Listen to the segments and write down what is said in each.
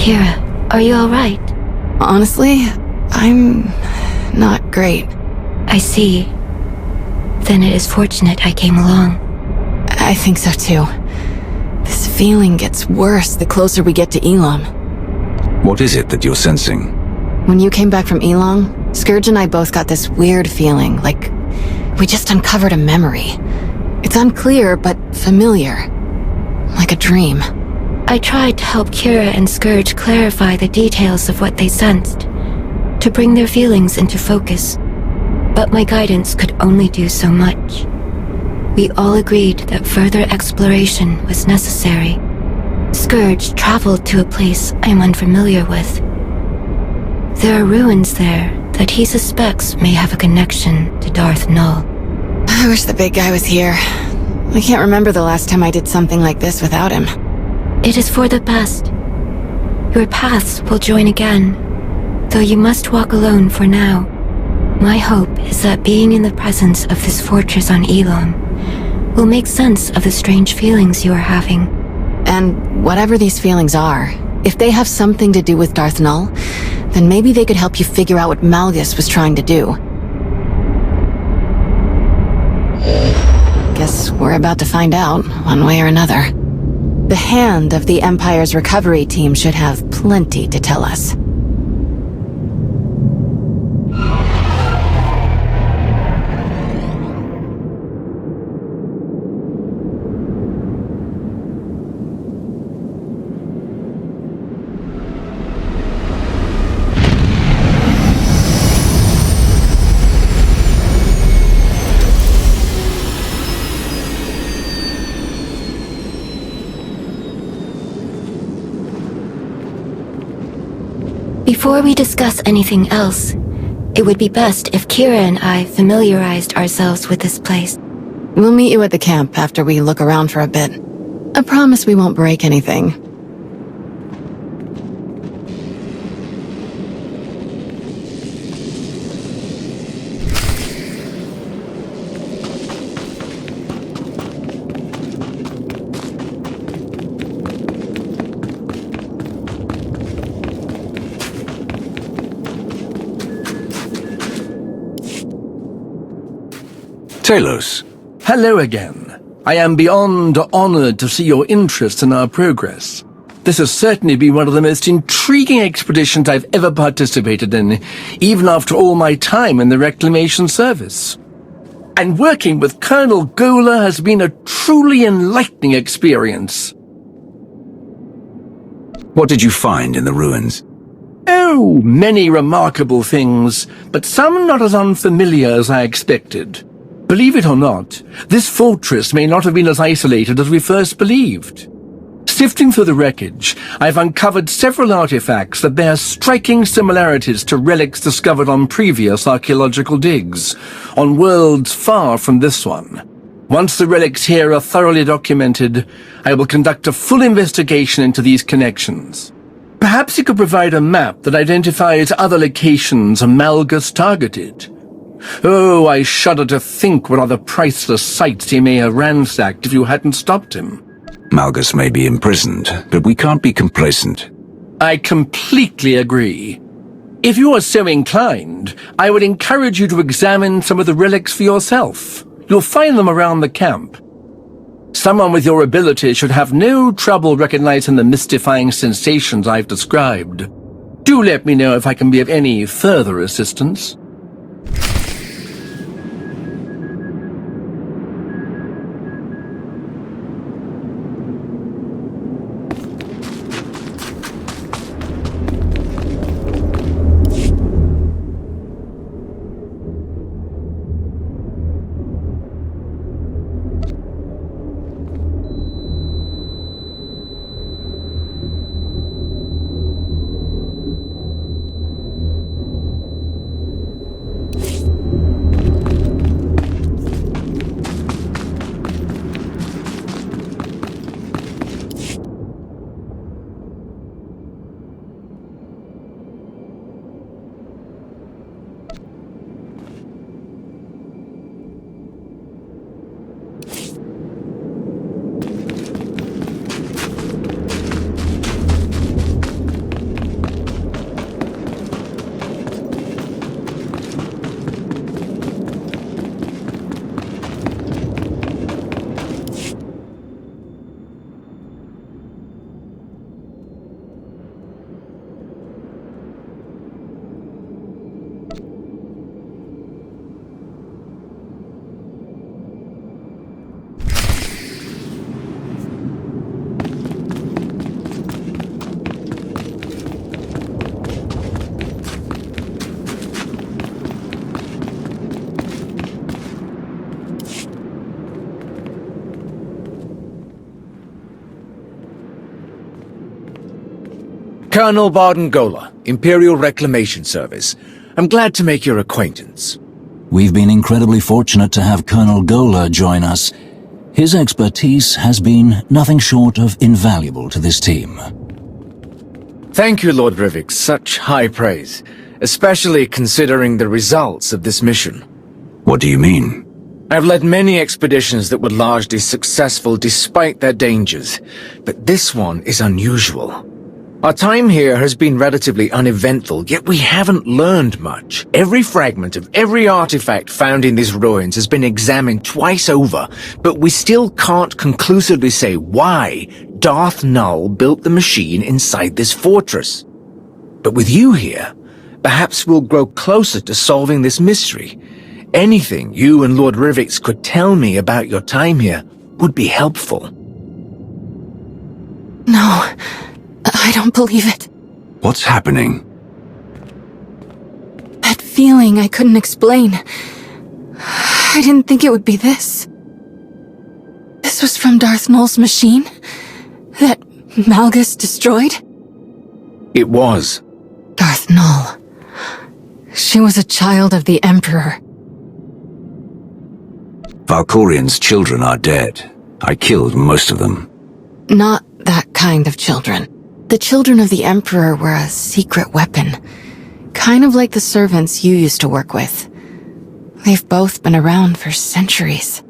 Kira, are you alright? Honestly, I'm not great. I see. Then it is fortunate I came along. I think so too. This feeling gets worse the closer we get to Elam. What is it that you're sensing? When you came back from Elam, Scourge and I both got this weird feeling, like we just uncovered a memory. It's unclear, but familiar. Like a dream. I tried to help Kira and Scourge clarify the details of what they sensed, to bring their feelings into focus. But my guidance could only do so much. We all agreed that further exploration was necessary. Scourge traveled to a place I'm unfamiliar with. There are ruins there that he suspects may have a connection to Darth Null. I wish the big guy was here. I can't remember the last time I did something like this without him. It is for the best. Your paths will join again, though you must walk alone for now. My hope is that being in the presence of this fortress on Elam will make sense of the strange feelings you are having. And whatever these feelings are, if they have something to do with Darth Null, then maybe they could help you figure out what Malgus was trying to do. Guess we're about to find out, one way or another. The hand of the Empire's recovery team should have plenty to tell us. Before we discuss anything else, it would be best if Kira and I familiarized ourselves with this place. We'll meet you at the camp after we look around for a bit. I promise we won't break anything. Talos. Hello again. I am beyond honored to see your interest in our progress. This has certainly been one of the most intriguing expeditions I've ever participated in, even after all my time in the Reclamation Service. And working with Colonel Gola has been a truly enlightening experience. What did you find in the ruins? Oh, many remarkable things, but some not as unfamiliar as I expected. Believe it or not, this fortress may not have been as isolated as we first believed. Sifting through the wreckage, I've uncovered several artifacts that bear striking similarities to relics discovered on previous archaeological digs, on worlds far from this one. Once the relics here are thoroughly documented, I will conduct a full investigation into these connections. Perhaps you could provide a map that identifies other locations Malgus targeted. Oh, I shudder to think what other priceless sites he may have ransacked if you hadn't stopped him. Malgus may be imprisoned, but we can't be complacent. I completely agree. If you are so inclined, I would encourage you to examine some of the relics for yourself. You'll find them around the camp. Someone with your ability should have no trouble recognizing the mystifying sensations I've described. Do let me know if I can be of any further assistance. Colonel Barden-Gola, Imperial Reclamation Service. I'm glad to make your acquaintance. We've been incredibly fortunate to have Colonel Gola join us. His expertise has been nothing short of invaluable to this team. Thank you, Lord Rivik. Such high praise, especially considering the results of this mission. What do you mean? I've led many expeditions that were largely successful despite their dangers, but this one is unusual. Our time here has been relatively uneventful, yet we haven't learned much. Every fragment of every artifact found in these ruins has been examined twice over, but we still can't conclusively say why Darth Null built the machine inside this fortress. But with you here, perhaps we'll grow closer to solving this mystery. Anything you and Lord Rivik could tell me about your time here would be helpful. No, I don't believe it. What's happening? That feeling I couldn't explain. I didn't think it would be this. This was from Darth Null's machine? That Malgus destroyed? It was. Darth Null. She was a child of the Emperor. Valkorian's children are dead. I killed most of them. Not that kind of children. The children of the Emperor were a secret weapon. Kind of like the servants you used to work with. They've both been around for centuries.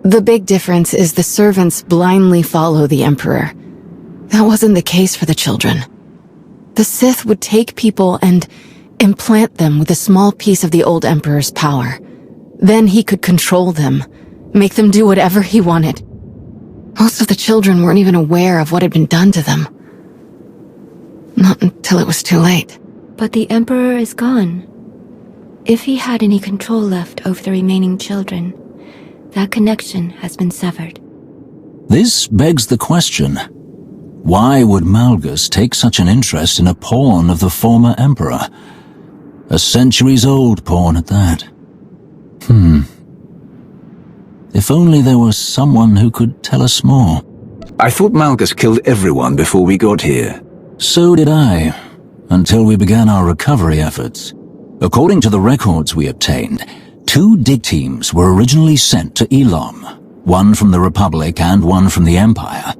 The big difference is the servants blindly follow the Emperor. That wasn't the case for the children. The Sith would take people and implant them with a small piece of the old Emperor's power. Then he could control them, make them do whatever he wanted. Most of the children weren't even aware of what had been done to them. Not until it was too late. But the Emperor is gone. If he had any control left over the remaining children, that connection has been severed. This begs the question, why would Malgus take such an interest in a pawn of the former Emperor? A centuries-old pawn at that. If only there was someone who could tell us more. I thought Malgus killed everyone before we got here. So did I, until we began our recovery efforts. According to the records we obtained, 2 dig teams were originally sent to Elam, one from the Republic and one from the Empire.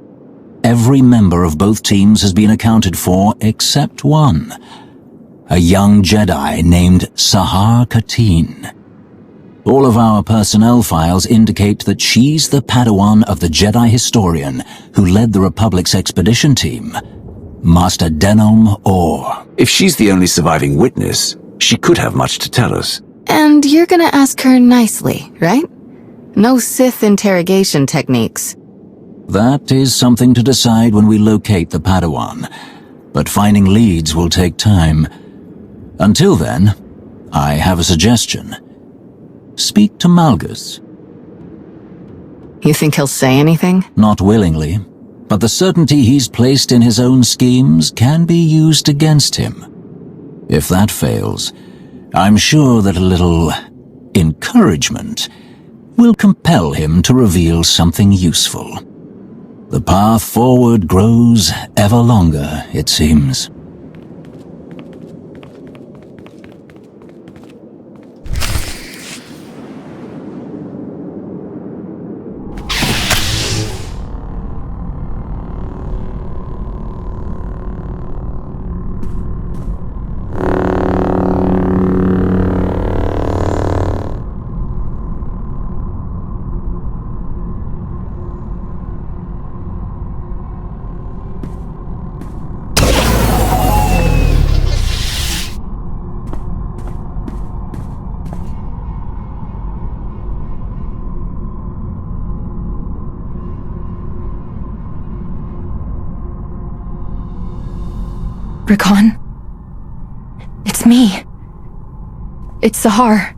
Every member of both teams has been accounted for except one, a young Jedi named Sahar Katin. All of our personnel files indicate that she's the Padawan of the Jedi historian who led the Republic's expedition team, Master Denom Orr. If she's the only surviving witness, she could have much to tell us. And you're gonna ask her nicely, right? No Sith interrogation techniques. That is something to decide when we locate the Padawan, but finding leads will take time. Until then, I have a suggestion. Speak to Malgus. You think he'll say anything? Not willingly, but the certainty he's placed in his own schemes can be used against him. If that fails, I'm sure that a little encouragement will compel him to reveal something useful. The path forward grows ever longer, it seems. Rakan? It's me. It's Sahar.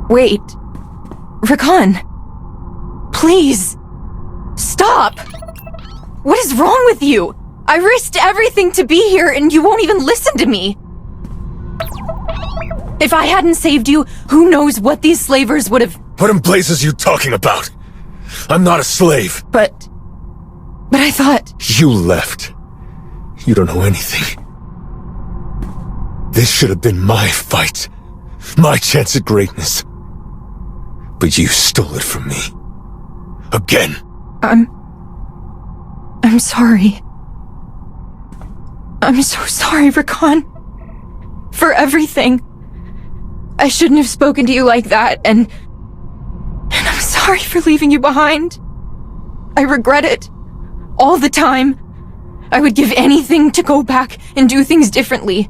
Wait. Rakan! Please! Stop! What is wrong with you? I risked everything to be here and you won't even listen to me! If I hadn't saved you, who knows what these slavers would have... What in blazes are you talking about? I'm not a slave. But I thought... You left. You don't know anything. This should have been my fight. My chance at greatness. But you stole it from me. Again. I'm sorry. I'm so sorry, Rakan. For everything. I shouldn't have spoken to you like that, and I'm sorry for leaving you behind. I regret it. All the time. I would give anything to go back and do things differently.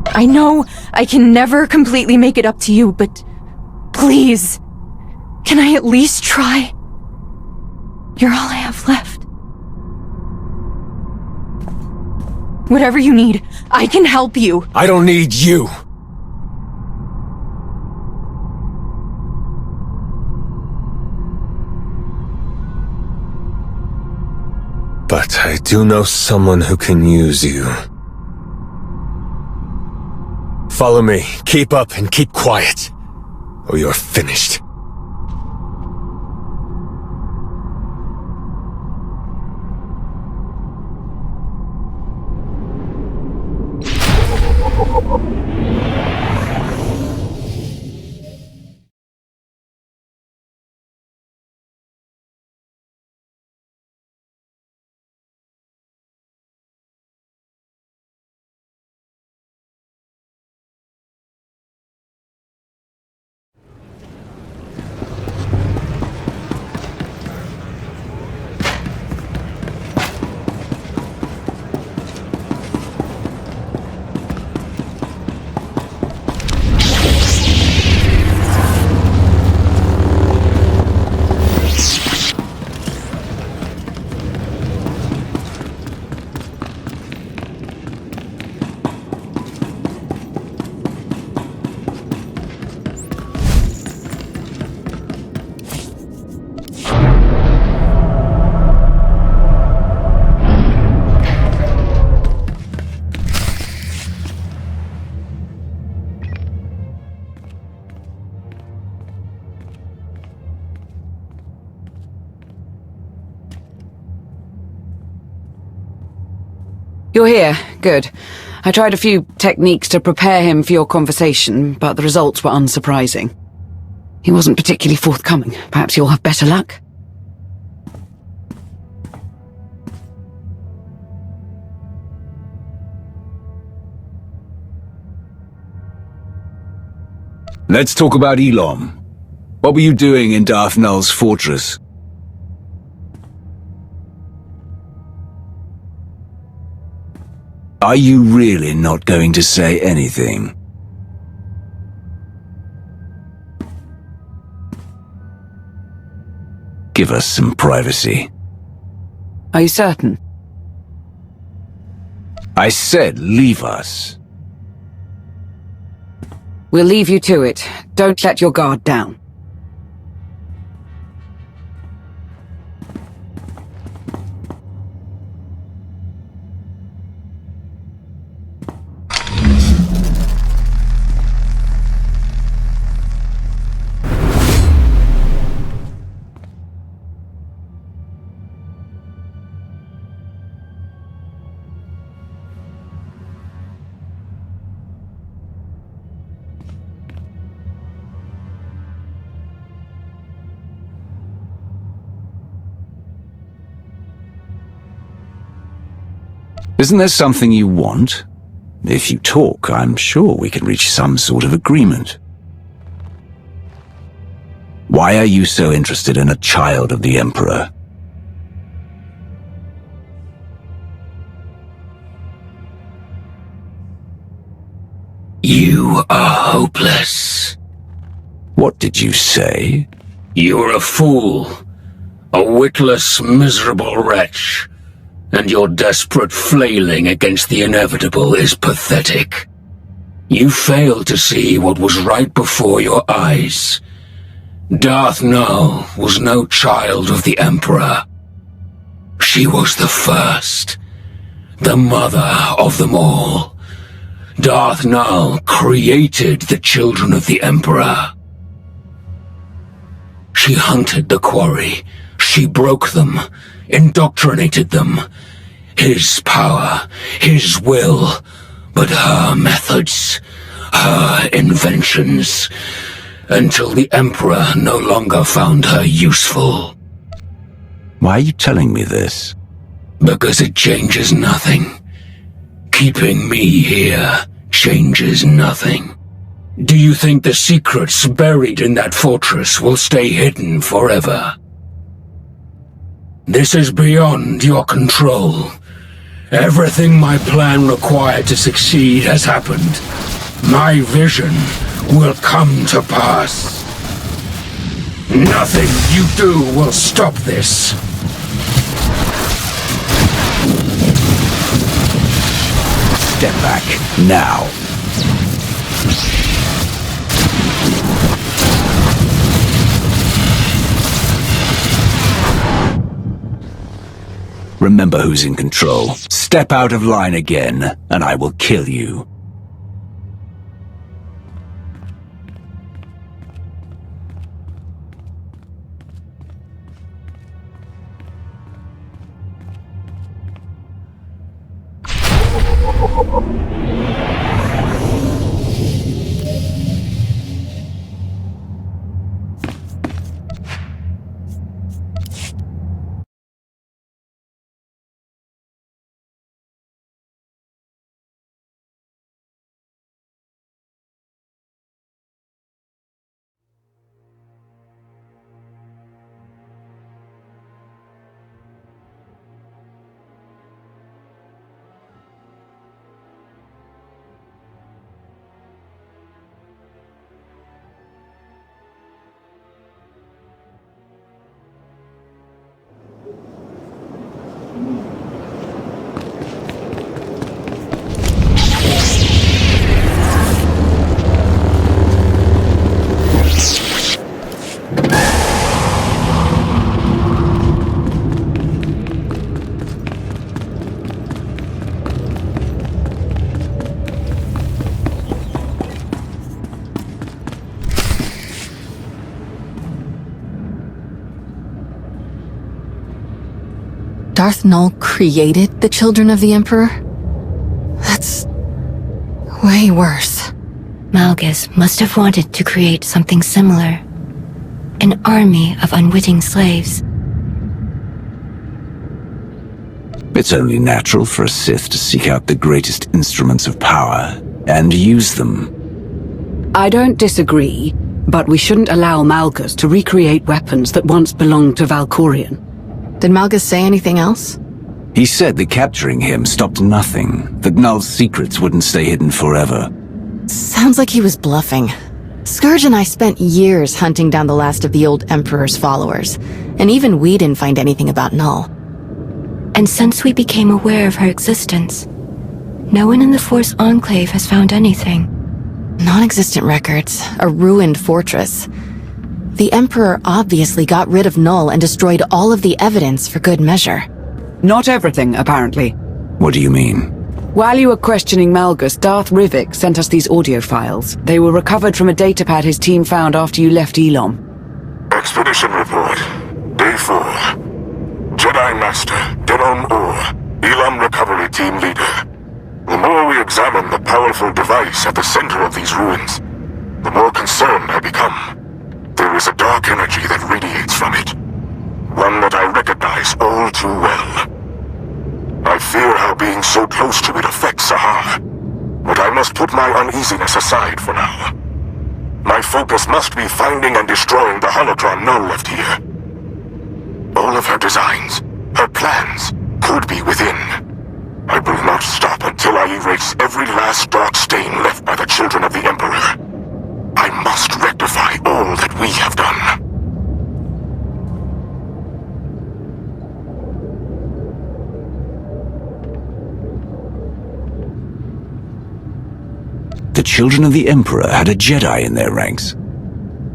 I know I can never completely make it up to you, but please, can I at least try? You're all I have left. Whatever you need, I can help you. I don't need you. But I do know someone who can use you. Follow me. Keep up and keep quiet, or you're finished. You're here. Good. I tried a few techniques to prepare him for your conversation, but the results were unsurprising. He wasn't particularly forthcoming. Perhaps you'll have better luck? Let's talk about Elam. What were you doing in Darth Null's fortress? Are you really not going to say anything? Give us some privacy. Are you certain? I said leave us. We'll leave you to it. Don't let your guard down. Isn't there something you want? If you talk, I'm sure we can reach some sort of agreement. Why are you so interested in a child of the Emperor? You are hopeless. What did you say? You're a fool. A witless, miserable wretch. And your desperate flailing against the inevitable is pathetic. You failed to see what was right before your eyes. Darth Null was no child of the Emperor. She was the first, the mother of them all. Darth Nul created the children of the Emperor. She hunted the quarry. She broke them, indoctrinated them. His power, his will, but her methods, her inventions, until the Emperor no longer found her useful. Why are you telling me this? Because it changes nothing. Keeping me here changes nothing. Do you think the secrets buried in that fortress will stay hidden forever? This is beyond your control. Everything my plan required to succeed has happened. My vision will come to pass. Nothing you do will stop this. Step back, now. Remember who's in control. Step out of line again, and I will kill you. Darth Nul created the children of the Emperor? That's way worse. Malgus must have wanted to create something similar. An army of unwitting slaves. It's only natural for a Sith to seek out the greatest instruments of power and use them. I don't disagree, but we shouldn't allow Malgus to recreate weapons that once belonged to Valkorion. Did Malgus say anything else? He said that capturing him stopped nothing, that Nul's secrets wouldn't stay hidden forever. Sounds like he was bluffing. Scourge and I spent years hunting down the last of the old Emperor's followers, and even we didn't find anything about Nul. And since we became aware of her existence, no one in the Force Enclave has found anything. Non-existent records, a ruined fortress. The Emperor obviously got rid of Nul and destroyed all of the evidence for good measure. Not everything, apparently. What do you mean? While you were questioning Malgus, Darth Rivik sent us these audio files. They were recovered from a datapad his team found after you left Elam. Expedition report. Day 4. Jedi Master, Denon Or, Elam Recovery Team Leader. The more we examine the powerful device at the center of these ruins, the more concerned I become. There is a dark energy that radiates from it. One that I recognize all too well. I fear how being so close to it affects Sahar. But I must put my uneasiness aside for now. My focus must be finding and destroying the holocron Nul left here. All of her designs, her plans, could be within. I will not stop until I erase every last dark stain left by the children of the Emperor. I must rectify all that we have done. The children of the Emperor had a Jedi in their ranks.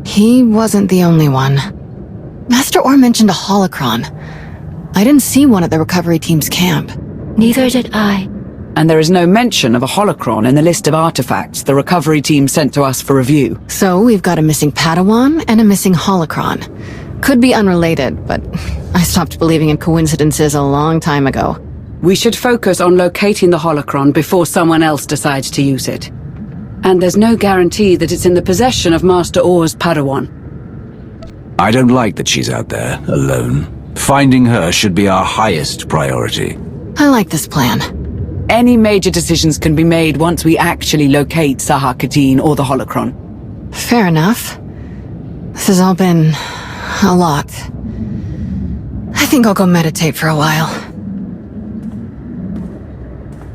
He wasn't the only one. Master Orr mentioned a holocron. I didn't see one at the recovery team's camp. Neither did I. And there is no mention of a holocron in the list of artifacts the recovery team sent to us for review. So we've got a missing Padawan and a missing holocron. Could be unrelated, but I stopped believing in coincidences a long time ago. We should focus on locating the holocron before someone else decides to use it. And there's no guarantee that it's in the possession of Master Or's Padawan. I don't like that she's out there, alone. Finding her should be our highest priority. I like this plan. Any major decisions can be made once we actually locate Saha Kadeen or the holocron. Fair enough. This has all been a lot. I think I'll go meditate for a while.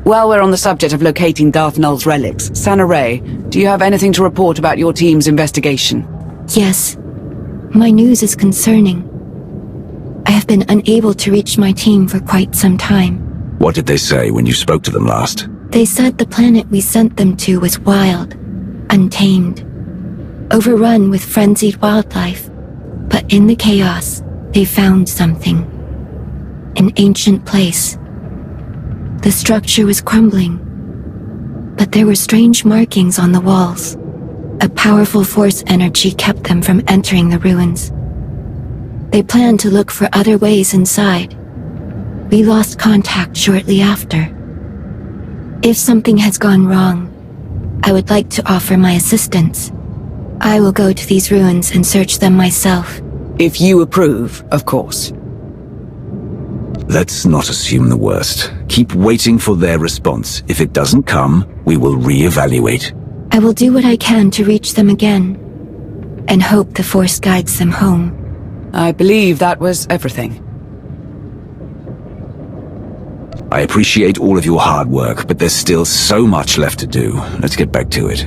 While we're on the subject of locating Darth Null's relics, Sana Ray, do you have anything to report about your team's investigation? Yes. My news is concerning. I have been unable to reach my team for quite some time. What did they say when you spoke to them last? They said the planet we sent them to was wild, untamed, overrun with frenzied wildlife. But in the chaos, they found something. An ancient place. The structure was crumbling, but there were strange markings on the walls. A powerful force energy kept them from entering the ruins. They planned to look for other ways inside. We lost contact shortly after. If something has gone wrong, I would like to offer my assistance. I will go to these ruins and search them myself. If you approve, of course. Let's not assume the worst. Keep waiting for their response. If it doesn't come, we will re-evaluate. I will do what I can to reach them again, and hope the Force guides them home. I believe that was everything. I appreciate all of your hard work, but there's still so much left to do. Let's get back to it.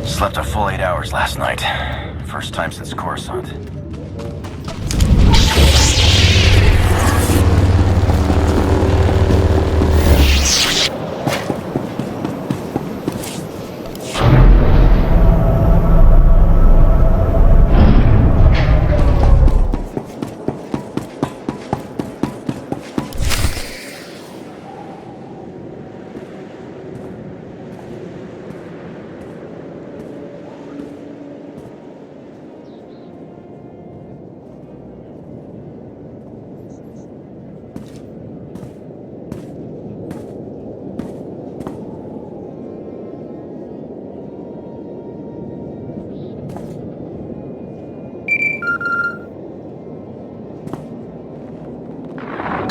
Slept a full 8 hours last night. First time since Coruscant.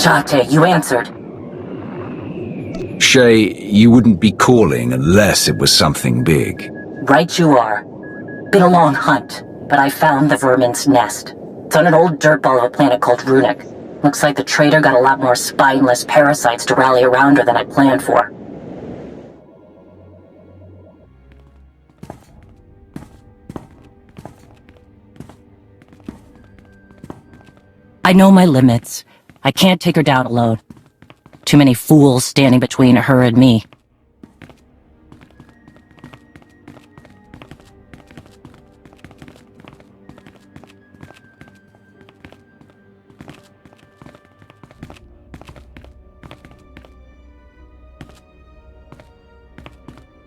Chate, you answered. Shay, you wouldn't be calling unless it was something big. Right you are. Been a long hunt, but I found the vermin's nest. It's on an old dirtball of a planet called Runic. Looks like the traitor got a lot more spineless parasites to rally around her than I planned for. I know my limits. I can't take her down alone. Too many fools standing between her and me.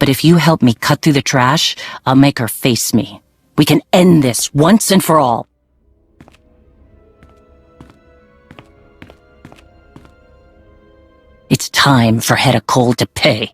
But if you help me cut through the trash, I'll make her face me. We can end this once and for all. It's time for Hedda Cole to pay.